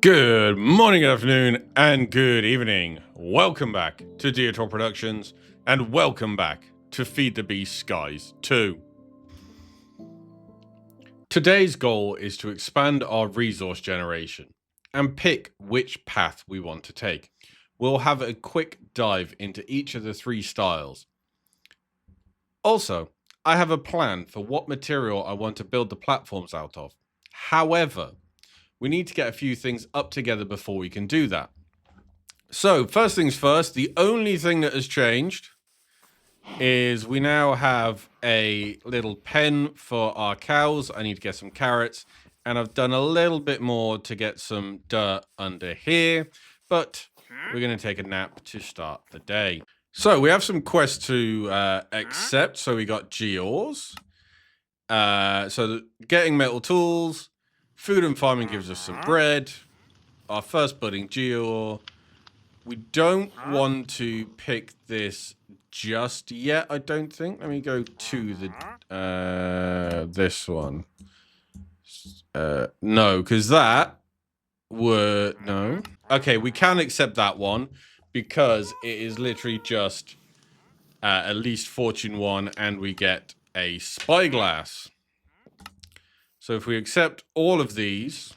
Good morning, good afternoon, and good evening. Welcome back to Diotior Productions, and welcome back to FTB Skies 2. Today's goal is to expand our resource generation and pick which path we want to take. We'll have a quick dive into each of the three styles. Also, I have a plan for what material I want to build the platforms out of. However, we need to get a few things up together before we can do that. So, first things first, the only thing that has changed is we now have a little pen for our cows. I need to get some carrots, and I've done a little bit more to get some dirt under here, but we're going to take a nap to start the day. So, we have some quests to accept. So, we got Geors. So, getting metal tools. Food and farming gives us some bread. Our first budding Geor. We don't want to pick this just yet, I don't think. Let me go to the this one. No, because that were no. Okay, we can accept that one because it is literally just at least Fortune 1, and we get a spyglass. So if we accept all of these,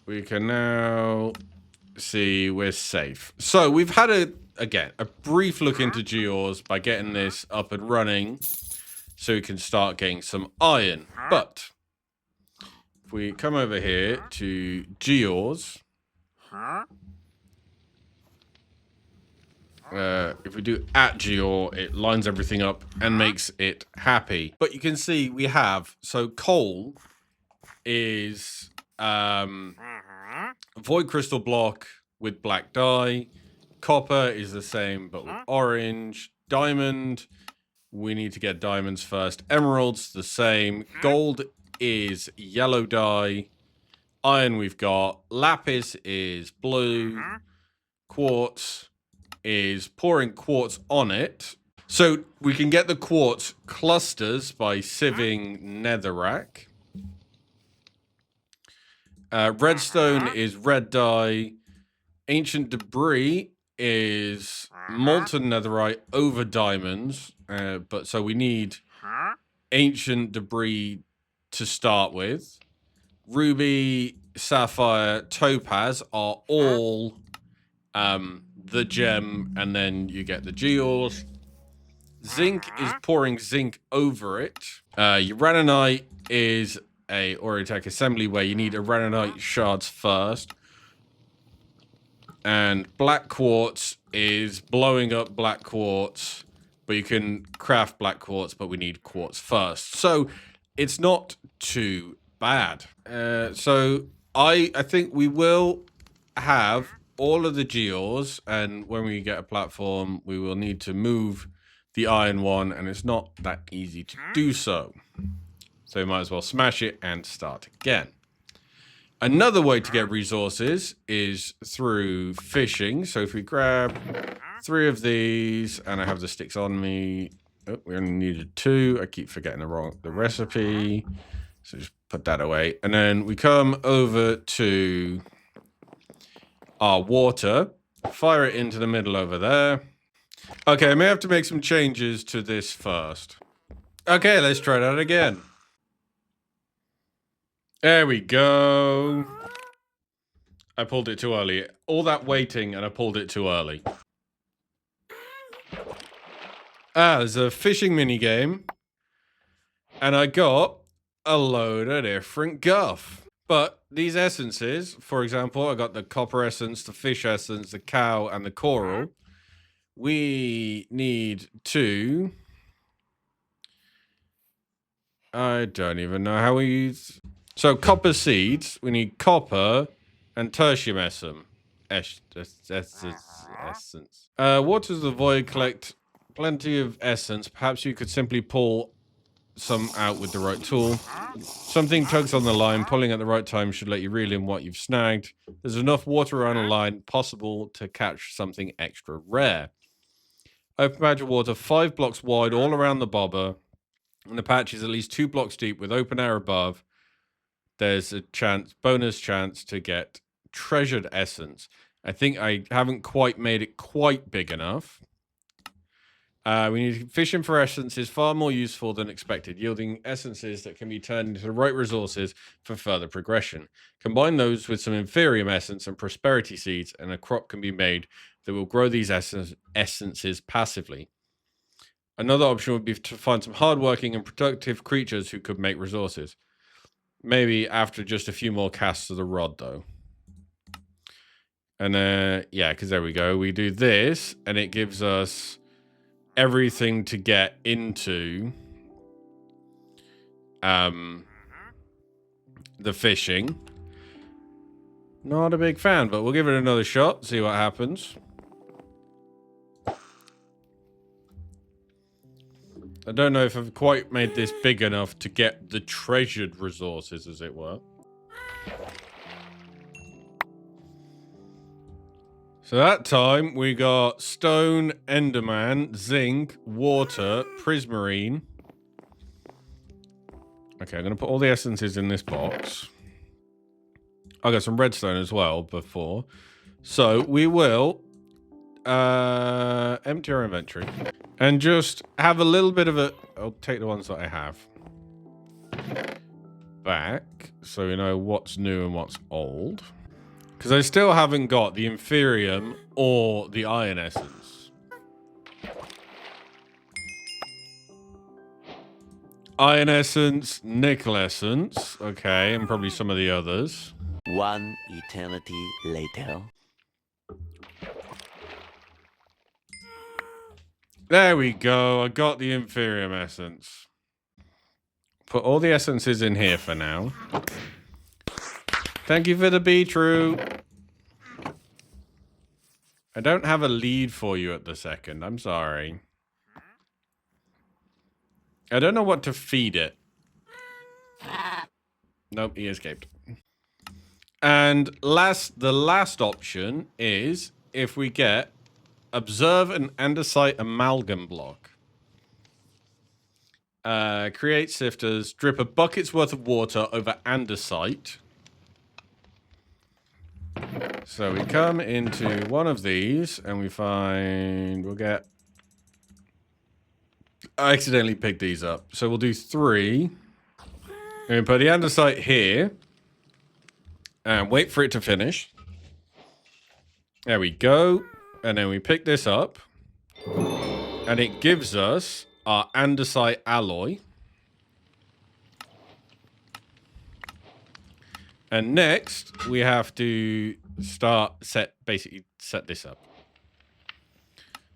we can now see we're safe. So we've had a brief look into Geors by getting this up and running so we can start getting some iron. But if we come over here to Geors, if we do @Geor, it lines everything up and makes it happy. But you can see we have, so coal is void crystal block with black dye. Copper is the same but with orange. Diamond, we need to get diamonds first. Emeralds, the same. Gold is yellow dye. Iron we've got. Lapis is blue. Quartz is pouring quartz on it. So we can get the quartz clusters by sieving netherrack. Redstone is red dye. Ancient debris is molten netherite over diamonds. But so we need ancient debris to start with. Ruby, sapphire, topaz are all the gem, and then you get the Geors. Zinc is pouring zinc over it. Uraninite is a Aureotech assembly where you need Uraninite shards first. And black quartz is blowing up black quartz, but you can craft black quartz, but we need quartz first. So it's not too bad. So I think we will have all of the Geors, and when we get a platform, we will need to move the iron one, and it's not that easy to do so. So we might as well smash it and start again. Another way to get resources is through fishing. So if we grab 3 of these, and I have the sticks on me. Oh, we only needed 2. I keep forgetting the recipe. So just put that away. And then we come over to our water. Fire it into the middle over there. Okay, I may have to make some changes to this first. Okay, let's try that again. There we go. I pulled it too early. All that waiting and I pulled it too early. There's a fishing mini game. And I got a load of different guff. But these essences, for example, I got the copper essence, the fish essence, the cow, and the coral. We need to... I don't even know how we use... So copper seeds, we need copper and tertium essence. Waters of the void collect plenty of essence. Perhaps you could simply pull some out with the right tool. Something tugs on the line. Pulling at the right time should let you reel in what you've snagged. There's enough water around the line possible to catch something extra rare. Open patch of water 5 blocks wide all around the bobber. And the patch is at least 2 blocks deep with open air above. there's a bonus chance to get treasured essence. I think I haven't quite made it quite big enough. We need fishing for essence is far more useful than expected, yielding essences that can be turned into the right resources for further progression. Combine those with some inferium essence and prosperity seeds, and a crop can be made that will grow these essences passively. Another option would be to find some hardworking and productive creatures who could make resources. Maybe after just a few more casts of the rod, though. And yeah, because there we go. We do this, and it gives us everything to get into the fishing. Not a big fan, but we'll give it another shot, see what happens. I don't know if I've quite made this big enough to get the treasured resources, as it were. So that time, we got stone, enderman, zinc, water, prismarine. Okay, I'm going to put all the essences in this box. I got some redstone as well before. So we will empty our inventory. And just have a little bit of a... I'll take the ones that I have back, so we know what's new and what's old. Because I still haven't got the inferium or the iron essence. Iron essence, nickel essence. Okay, and probably some of the others. One eternity later. There we go. I got the inferium essence. Put all the essences in here for now. Thank you for the beetroot. I don't have a lead for you at the second. I'm sorry. I don't know what to feed it. Nope, he escaped. And the last option is if we get observe an andesite amalgam block. Create sifters. Drip a bucket's worth of water over andesite. So we come into one of these and we find... We'll get... I accidentally picked these up. So we'll do 3. And we put the andesite here. And wait for it to finish. There we go. And then we pick this up. And it gives us our andesite alloy. And next, we have to basically set this up.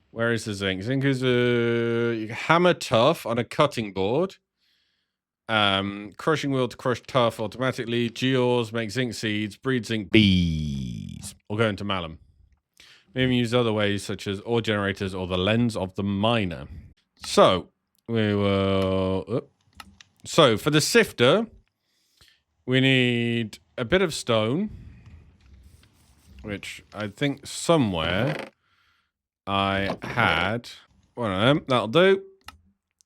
Where is the zinc? Zinc is a hammer tough on a cutting board. Crushing wheel to crush tough automatically. Geors make zinc seeds, breed zinc bees. Or go into malum. Maybe use other ways such as ore generators or the lens of the miner. So, we will... So, for the sifter, we need a bit of stone, which I think somewhere I had one of them. That'll do.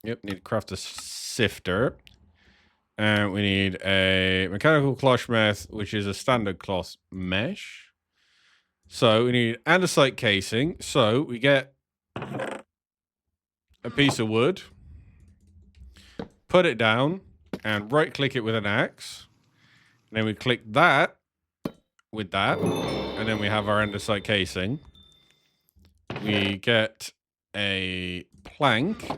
Yep, need to craft a sifter. And we need a mechanical cloth mesh, which is a standard cloth mesh. So we need andesite casing. So we get a piece of wood, put it down, and right-click it with an axe. And then we click that with that, and then we have our andesite casing. We get a plank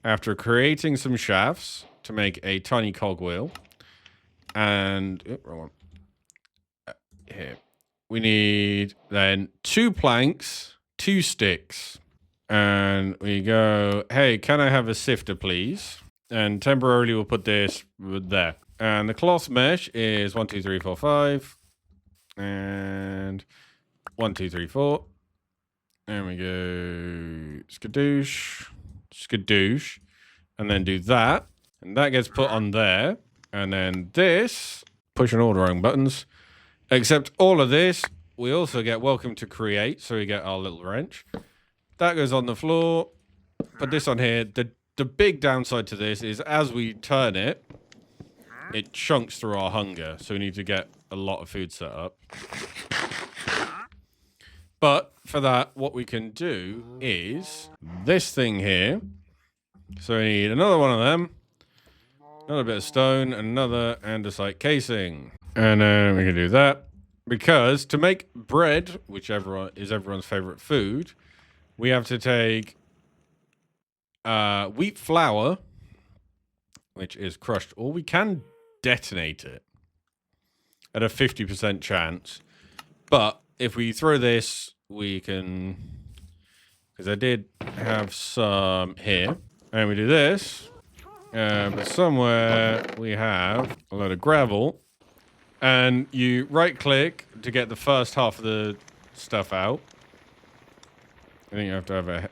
after creating some shafts to make a tiny cogwheel. And wrong one. Here. We need then 2 planks, 2 sticks. And we go, hey, can I have a sifter, please? And temporarily we'll put this there. And the cloth mesh is 1, 2, 3, 4, 5. And 1, 2, 3, 4. There we go. Skadoosh. Skadoosh. And then do that. And that gets put on there. And then this, pushing all the wrong buttons. Except all of this, we also get welcome to create. So we get our little wrench. That goes on the floor. Put this on here. The big downside to this is as we turn it, it chunks through our hunger. So we need to get a lot of food set up. But for that, what we can do is this thing here. So we need another one of them, another bit of stone, another andesite casing. And then we can do that. Because to make bread, which is everyone's favorite food, we have to take wheat flour, which is crushed, or we can detonate it at a 50% chance. But if we throw this, we can, because I did have some here, and we do this, but somewhere we have a load of gravel, and you right click to get the first half of the stuff out. I think you have to have a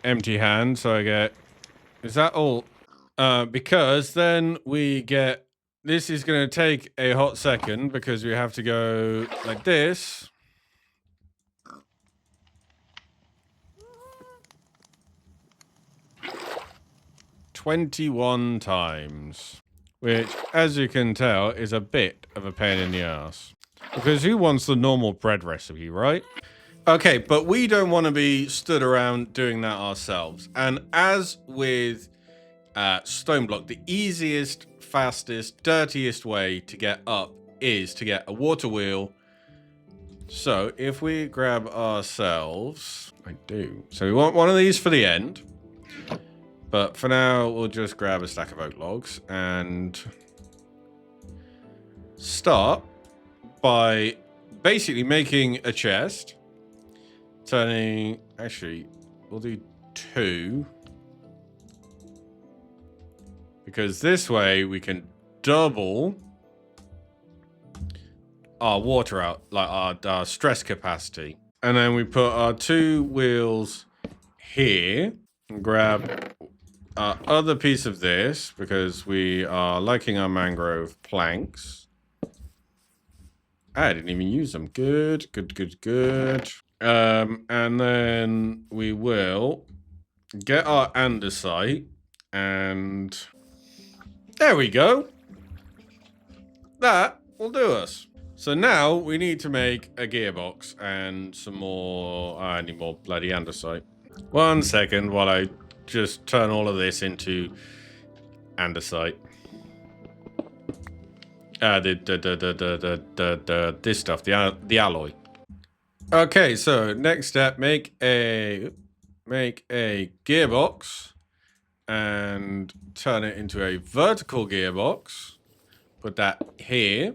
empty hand, so I get, is that all? Because then we get, this is going to take a hot second because we have to go like this. "21 times, which, as you can tell, is a bit of a pain in the ass. Because who wants the normal bread recipe, right? Okay, but we don't want to be stood around doing that ourselves. And as with stone block, the easiest, fastest, dirtiest way to get up is to get a water wheel. So if we grab ourselves, I do. So we want one of these for the end. But for now, we'll just grab a stack of oak logs and start by basically making a chest. Turning, actually, we'll do 2. Because this way we can double our water out, like our stress capacity. And then we put our 2 wheels here and grab our other piece of this because we are liking our mangrove planks. I didn't even use them. Good, good, good, good. And then we will get our andesite and there we go. That will do us. So now we need to make a gearbox and some more. I need more bloody andesite. 1 second while I just turn all of this into andesite. This stuff, the alloy. Okay, so next step, make a gearbox and turn it into a vertical gearbox. Put that here.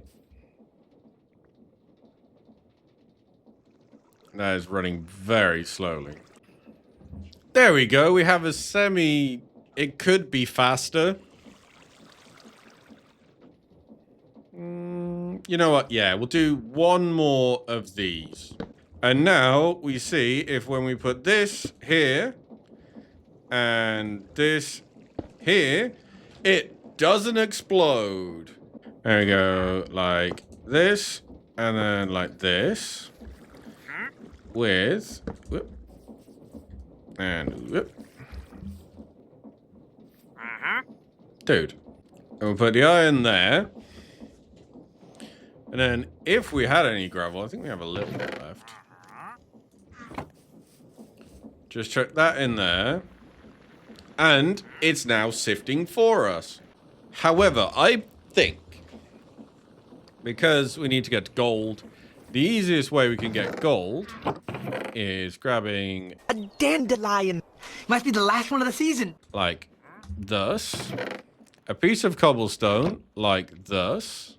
That is running very slowly. There we go. We have a semi... It could be faster. You know what? Yeah, we'll do 1 more of these. And now we see if when we put this here and this here, it doesn't explode. There we go. Like this and then like this. With... Whoop. And whoop. Dude. And we'll put the iron there. And then if we had any gravel, I think we have a little bit left. Just chuck that in there. And it's now sifting for us. However, I think, because we need to get gold, the easiest way we can get gold is grabbing a dandelion. Must be the last one of the season. Like thus. A piece of cobblestone, like thus.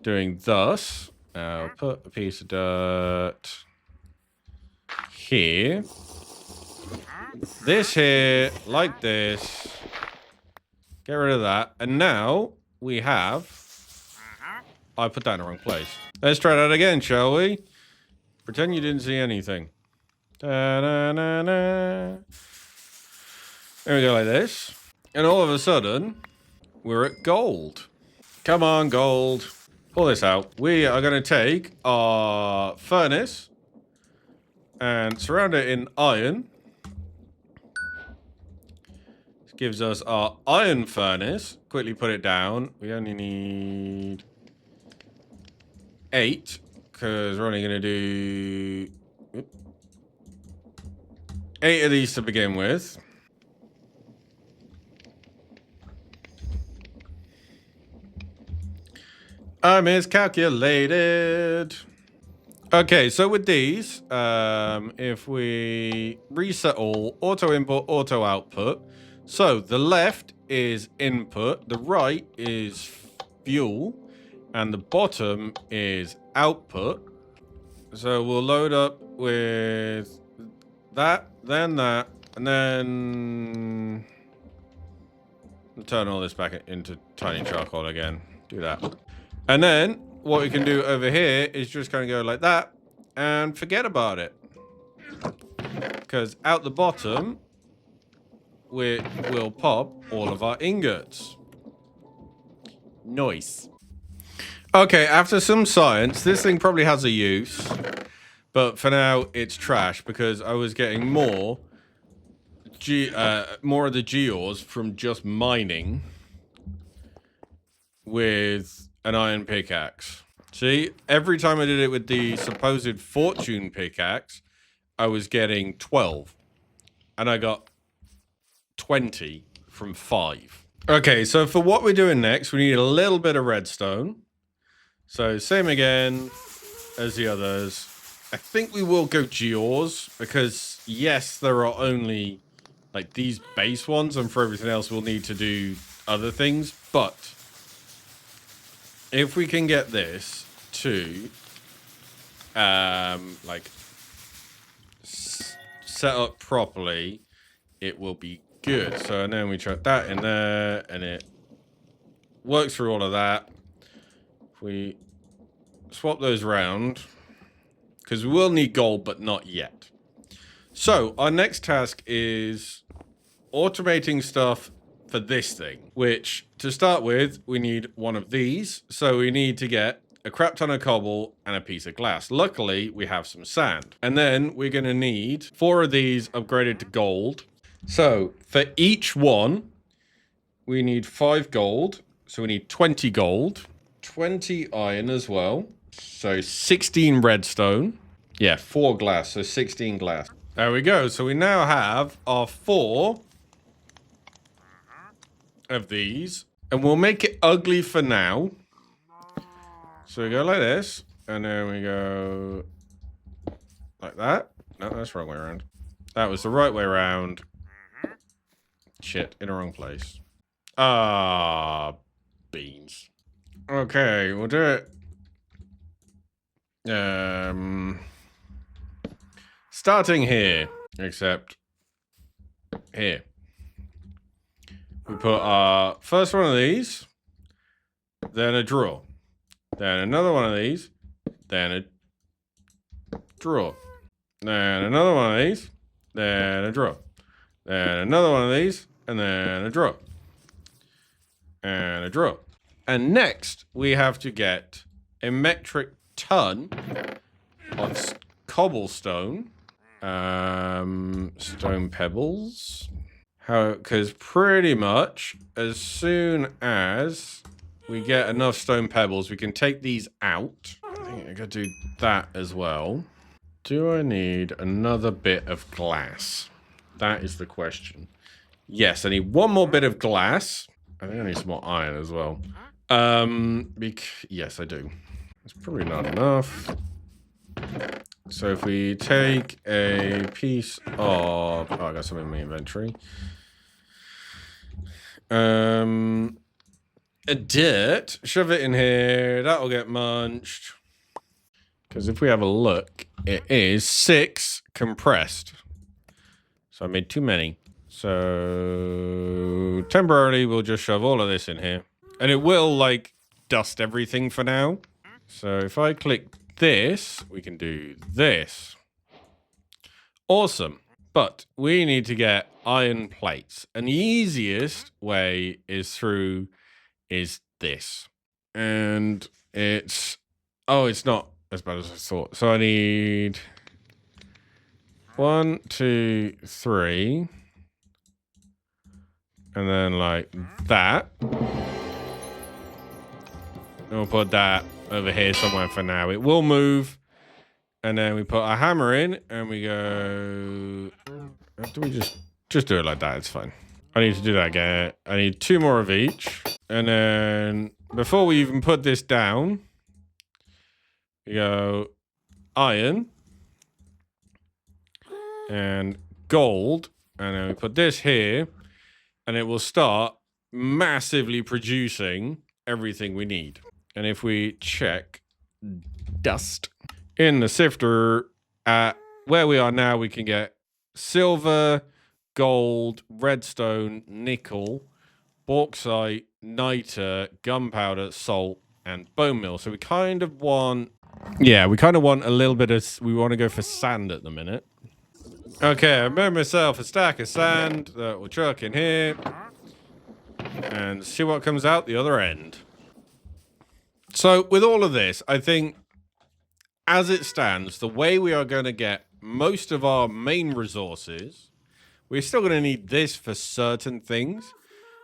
Doing thus. I'll put a piece of dirt here. This here, like this. Get rid of that. And now we have... I put that in the wrong place. Let's try that again, shall we? Pretend you didn't see anything. Da-da-da-da. There we go, like this. And all of a sudden, we're at gold. Come on, gold. Pull this out. We are going to take our furnace and surround it in iron. gives us our iron furnace. Quickly put it down. We only need 8 because we're only going to do 8 of these to begin with. I miscalculated. Okay, so with these, if we reset all, auto input, auto output. So the left is input, the right is fuel, and the bottom is output. So we'll load up with that, and then turn all this back into tiny charcoal again. Do that. And then what we can do over here is just kind of go like that and forget about it. Because out the bottom, we'll pop all of our ingots. Nice. Okay, after some science, this thing probably has a use. But for now, it's trash because I was getting more of the gears from just mining with an iron pickaxe. See, every time I did it with the supposed fortune pickaxe, I was getting 12. And I got 20 from 5. Okay, so for what we're doing next, we need a little bit of redstone. So same again as the others. I think we will go gears because, yes, there are only like these base ones, and for everything else, we'll need to do other things. But if we can get this to like set up properly, it will be good. So and then we chuck that in there and it works through all of that. If we swap those around, because we will need gold, but not yet. So our next task is automating stuff for this thing, which to start with, we need one of these. So we need to get a crap ton of cobble and a piece of glass. Luckily, we have some sand. And then we're going to need 4 of these upgraded to gold. So for each one, we need 5 gold. So we need 20 gold, 20 iron as well. So 16 redstone. Yeah, 4 glass, so 16 glass. There we go. So we now have our 4 of these, and we'll make it ugly for now. So we go like this, and then we go like that. No, that's the wrong way around. That was the right way around. Shit, in the wrong place. Ah, beans. Okay, we'll do it. Starting here, except here. We put our first one of these, then a drawer, then another one of these, then a drawer, then another one of these, then a drawer, then another one of these, and then a drawer, and a drawer. And next, we have to get a metric ton of cobblestone, stone pebbles. Because pretty much as soon as we get enough stone pebbles, we can take these out. I think I gotta do that as well. Do I need another bit of glass? That is the question. Yes, I need one more bit of glass. I think I need some more iron as well. Yes, I do. It's probably not enough. So if we take a piece of... Oh, I got some in my inventory. A dirt. Shove it in here. That'll get munched. Because if we have a look, it is 6 compressed. So I made too many. So temporarily, we'll just shove all of this in here. And it will, like, dust everything for now. So if I click this, we can do this. Awesome. But we need to get iron plates. And the easiest way is this. And it's... Oh, it's not as bad as I thought. So I need 1, 2, 3, And then like that. And we'll put that over here somewhere for now. It will move. And then we put our hammer in and we go... Do we just do it like that? It's fine. I need to do that again. I need 2 more of each. And then before we even put this down, we go iron and gold. And then we put this here and it will start massively producing everything we need. And if we check dust in the sifter at where we are now, we can get silver, gold, redstone, nickel, bauxite, niter, gunpowder, salt, and bone meal. So we kind of want... Yeah, we kind of want a little bit of... We want to go for sand at the minute. Okay, I made myself a stack of sand that we'll chuck in here. And see what comes out the other end. So with all of this, I think as it stands, the way we are going to get most of our main resources, we're still going to need this for certain things,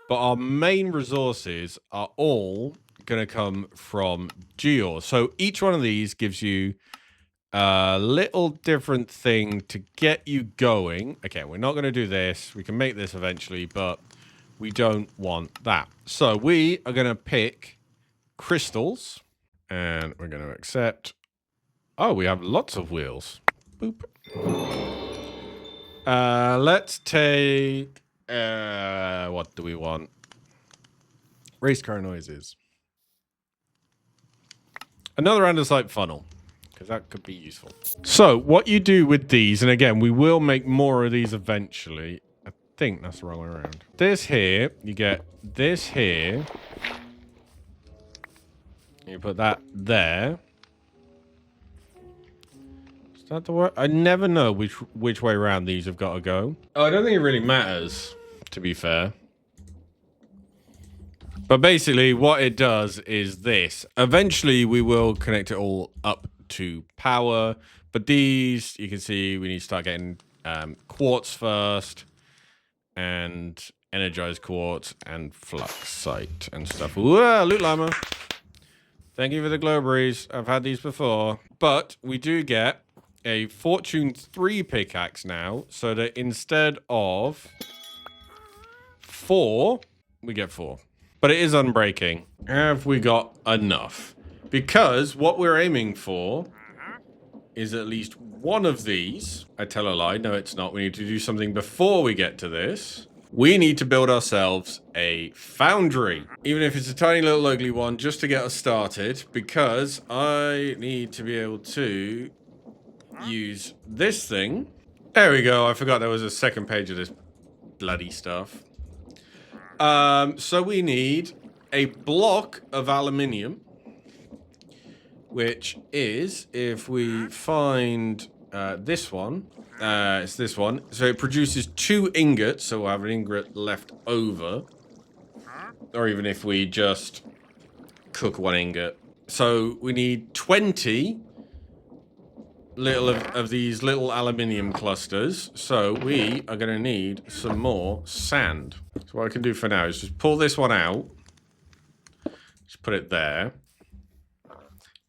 but our main resources are all going to come from Diotior. So each one of these gives you a little different thing to get you going. Okay, we're not going to do this. We can make this eventually, but we don't want that. So we are going to pick crystals, and we're going to accept. Oh, we have lots of wheels. Boop. Let's take... what do we want? Race car noises. Another andesite funnel, because that could be useful. So, what you do with these, and again, we will make more of these eventually. I think that's the wrong way around. This here, you get this here. You put that there. Is that the way? I never know which way around these have got to go. Oh, I don't think it really matters, to be fair. But basically, what it does is this. Eventually, we will connect it all up to power. But these, you can see, we need to start getting quartz first. And energized quartz and fluxite and stuff. Whoa, loot llama. Thank you for the glowberries. I've had these before. But we do get a Fortune 3 pickaxe now. So that instead of 4, we get 4. But it is unbreaking. Have we got enough? Because what we're aiming for is at least one of these. I tell a lie. No, it's not. We need to do something before we get to this. We need to build ourselves a foundry. Even if it's a tiny little ugly one, just to get us started. Because I need to be able to use this thing. There we go. I forgot there was a second page of this bloody stuff. So we need a block of aluminium, which is, if we find this one, it's this one. So it produces 2 ingots, so we'll have an ingot left over. Or even if we just cook 1 ingot. So we need 20 of these little aluminium clusters. So we are going to need some more sand. So what I can do for now is just pull this one out. Just put it there.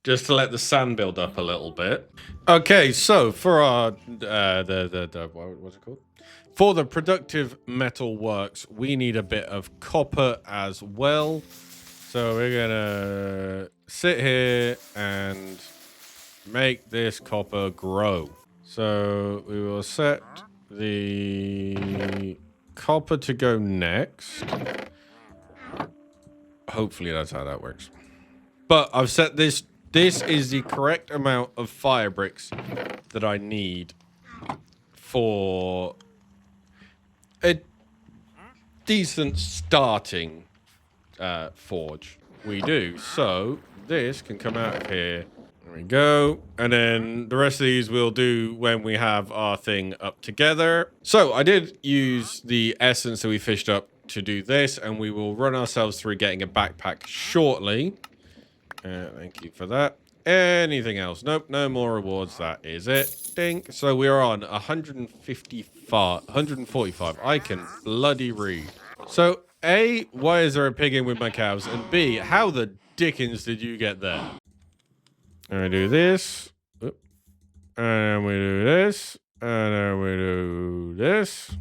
Just to let the sand build up a little bit. Okay, so for our what's it called? For the productive metal works, we need a bit of copper as well. So we're gonna sit here and make this copper grow. So we will set the copper to go next. Hopefully that's how that works. But I've set this. This is the correct amount of fire bricks that I need for a decent starting forge. We do. So this can come out of here. There we go. And then the rest of these we'll do when we have our thing up together. So I did use the essence that we fished up to do this, and we will run ourselves through getting a backpack shortly. Thank you for that. Anything else? Nope, no more rewards. That is it. Dink. So we are on 145. I can bloody read. So, A, why is there a pig in with my cows? And B, how the dickens did you get there? And we do this. Oop. And then we do this. And then we do this.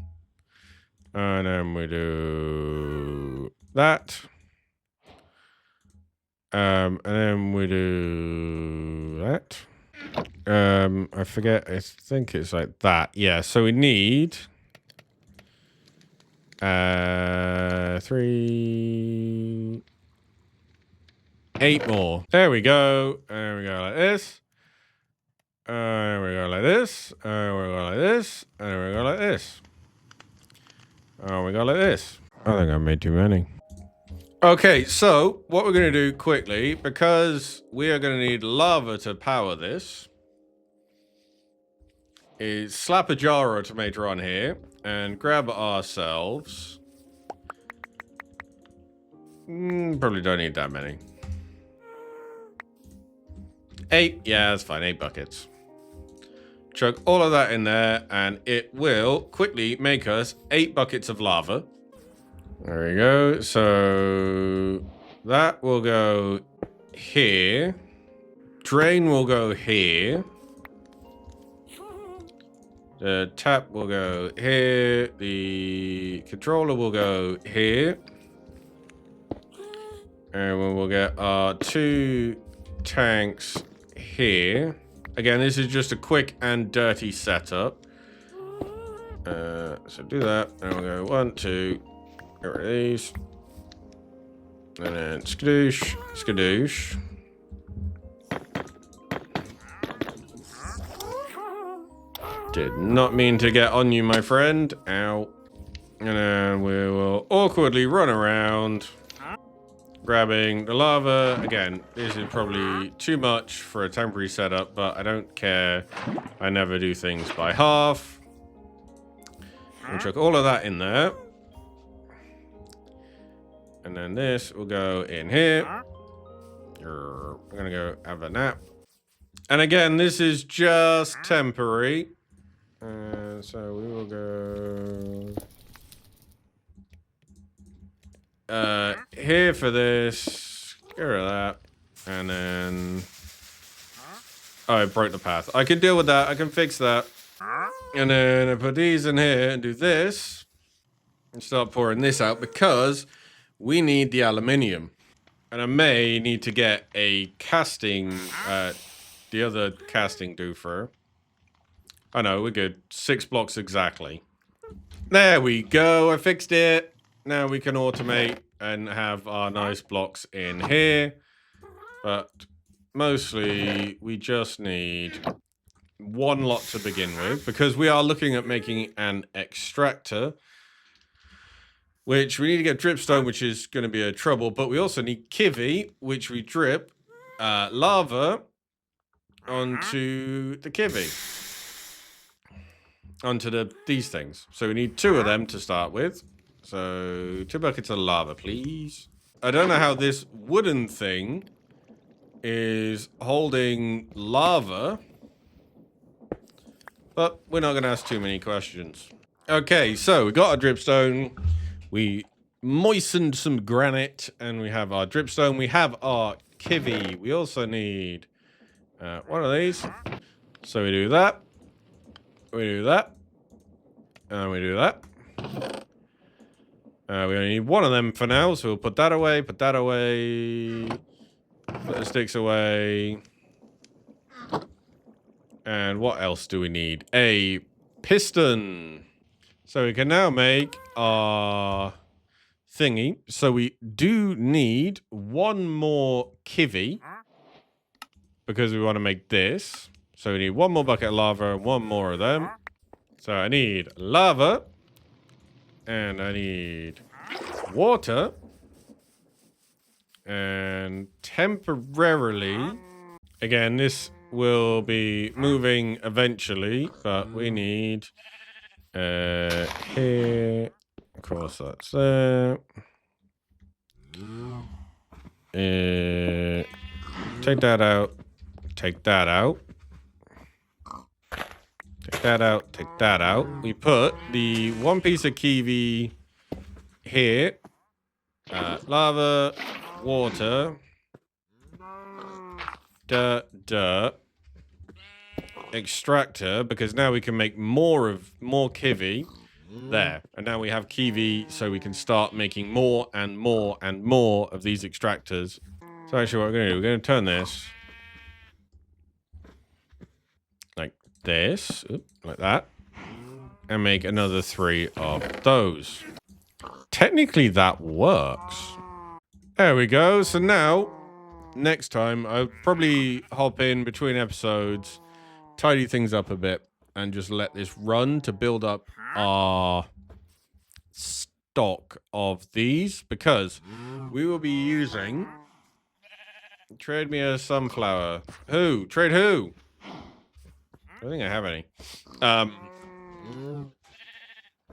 And then we do that. And then we do that. I forget. I think it's like that. Yeah. So we need 3, 8 more. There we go. And we go like this. And we go like this. And we go like this. And we go like this. And we go like this. I think I made too many. Okay, so what we're going to do quickly, because we are going to need lava to power this, is slap a jar automator on here and grab ourselves. Probably don't need that many. 8, yeah, that's fine, 8 buckets. Chuck all of that in there, and it will quickly make us 8 buckets of lava. There we go. So that will go here. Drain will go here. The tap will go here. The controller will go here. And we will get our 2 tanks here. Again, this is just a quick and dirty setup. So do that. And we'll go 1, 2. Get rid of these. And then skadoosh, skadoosh. Did not mean to get on you, my friend. Ow. And then we will awkwardly run around, grabbing the lava. Again, this is probably too much for a temporary setup, but I don't care. I never do things by half. We'll chuck all of that in there. And then this will go in here. I'm gonna go have a nap. And again, this is just temporary. So we will go here for this. Get rid of that. And then oh, I broke the path. I can deal with that. I can fix that. And then I put these in here and do this. And start pouring this out because we need the aluminium. And I may need to get a casting, the other casting doofer. Oh no, we're good. 6 blocks exactly. There we go. I fixed it. Now we can automate and have our nice blocks in here. But mostly we just need 1 lot to begin with because we are looking at making an extractor. Which we need to get dripstone, which is going to be a trouble. But we also need kivy, which we drip lava onto the kivy. Onto these things. So we need 2 of them to start with. So 2 buckets of lava, please. I don't know how this wooden thing is holding lava. But we're not going to ask too many questions. Okay, so we got our dripstone. We moistened some granite, and we have our dripstone. We have our kivy. We also need 1 of these. So we do that. We do that. And we do that. We only need 1 of them for now, so we'll put that away, put that away. Put the sticks away. And what else do we need? A piston. So we can now make our thingy. So we do need 1 more kivy because we want to make this. So we need 1 more bucket of lava and 1 more of them. So I need lava and I need water and temporarily, again, this will be moving eventually, but we need here, of course that's there. Take that out, take that out, take that out, take that out. We put the 1 piece of kiwi here. Lava, water, dirt, extractor, because now we can make more kiwi. There. And now we have kiwi, so we can start making more and more and more of these extractors. So actually what we're going to do, we're going to turn this like this, like that, and make another 3 of those. Technically that works. There we go. So now, next time, I'll probably hop in between episodes, tidy things up a bit, and just let this run to build up our stock of these, because we will be using... Trade me a sunflower. Who? Trade who? I don't think I have any.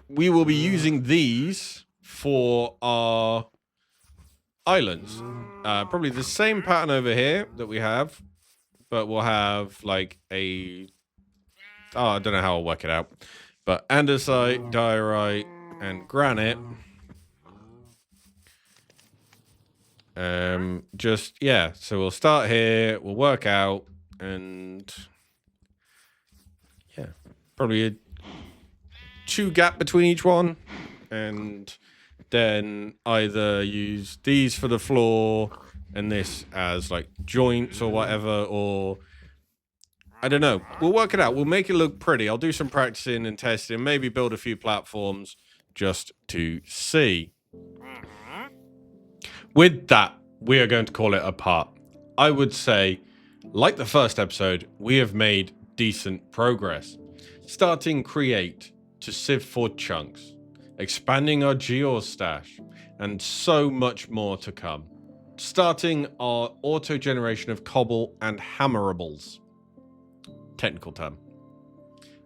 We will be using these for our islands. Probably the same pattern over here that we have, but we'll have like a... Oh, I don't know how I'll work it out. But andesite, diorite, and granite. Just, yeah. So we'll start here, we'll work out, and... Yeah. Probably a 2 gap between each one. And then either use these for the floor and this as like joints or whatever, or I don't know. We'll work it out. We'll make it look pretty. I'll do some practicing and testing, maybe build a few platforms just to see. With that, we are going to call it a part. I would say, like the first episode, we have made decent progress. Starting create to sieve for chunks, expanding our geode stash, and so much more to come. Starting our auto generation of cobble and hammerables. Technical term.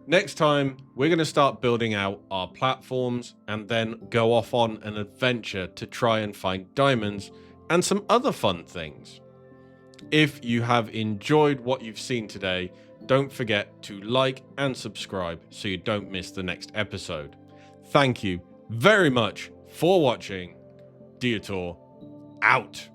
Next time, we're going to start building out our platforms and then go off on an adventure to try and find diamonds and some other fun things. If you have enjoyed what you've seen today, don't forget to like and subscribe so you don't miss the next episode. Thank you very much for watching. Diotior out.